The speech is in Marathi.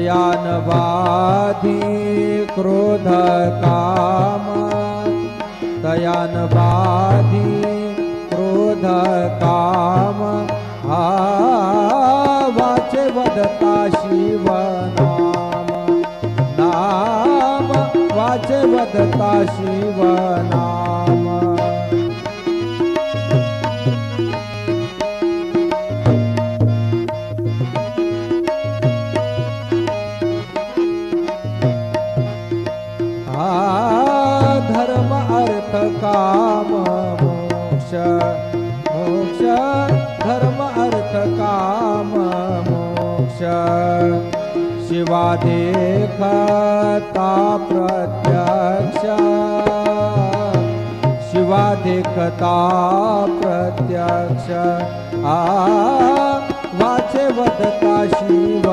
तयान बाधी क्रोध काम तयान बाधी क्रोध काम वाचे वदता शिव नाम वाचे वदता शिव नाम धर्म अर्थ काम मोक्ष मोक्ष धर्म अर्थ काम मोक्ष शिवा देखता प्रत्यक्ष शिवा देखता प्रत्यक्ष वाचे वदता शिव